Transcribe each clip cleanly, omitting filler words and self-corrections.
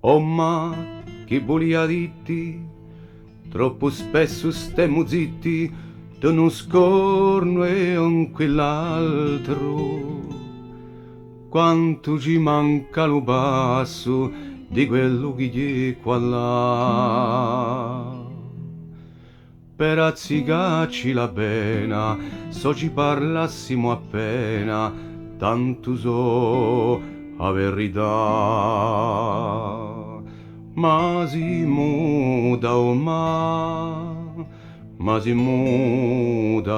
Oh ma che volia dirti, troppo spesso stiamo zitti, te non scorno e on quell'altro. Quanto ci manca lo passo di quello che è qua là. Per azzicarci la pena, so ci parlassimo appena, tanto so la verità. Ma si muda ma si muda.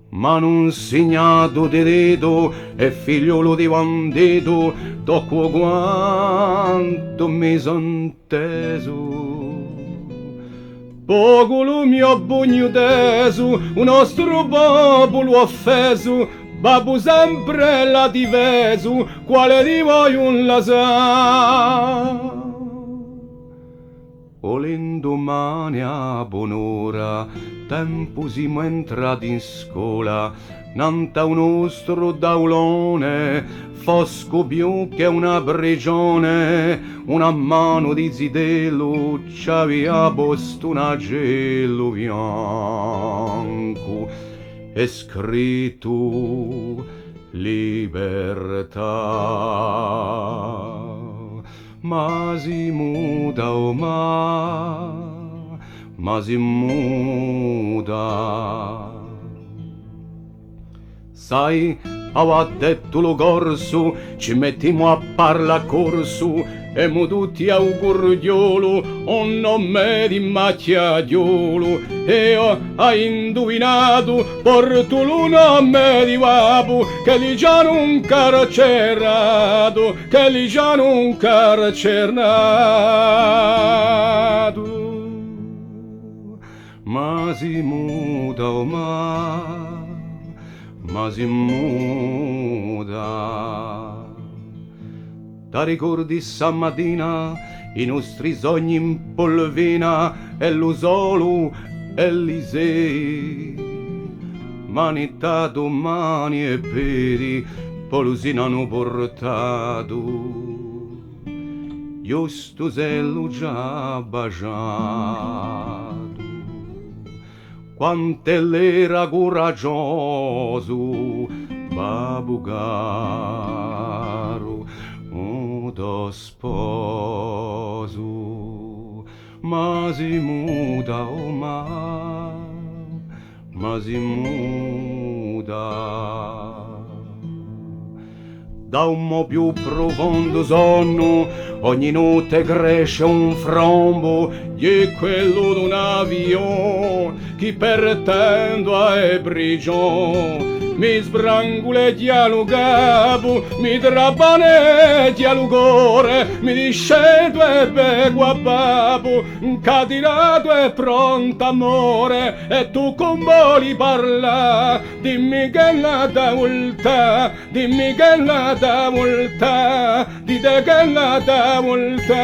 Ma non segnato di dedo e figliolo di Vandeto, tocco quanto mi son teso. Poco lo mio bugno teso, un nostro popolo offeso, babbo sempre la diveso, quale di voi un la sa. O l'indomani a buon'ora, tempo siamo entrati in scuola, nanta un nostro daulone, fosco più che una prigione, una mano di zitello ci aveva posto un agello bianco e scritto libertà. Ma si muda ma si muda. Sai, aveva detto lo corso, ci mettiamo a parla corso, e mo tutti augurdiolo, un nome di macchiaiolo, e hai indovinato, porto lo nome di papo, che lì già non carcerato, che lì già non carcerato. Ma si muda ma si muda. Ta ricordi stamattina i nostri sogni in polvina e lo solo Elisei, manità domani e piedi polusina hanno portato. Io sto sello già baciato, quante l'era coraggioso, babbo caro, do sposo. Ma si muda ma si muda. Da un mo' più profondo sonno ogni notte cresce un frombo, di quello d'un avion che pertendo a prigione. Mi sbrangule dialogavo, mi trapane dialogore, mi discedo e bevo a babo, catirato e pronto amore, e tu con voli parla, dimmi che la da volta, dimmi che la da volta, dite che la da volta.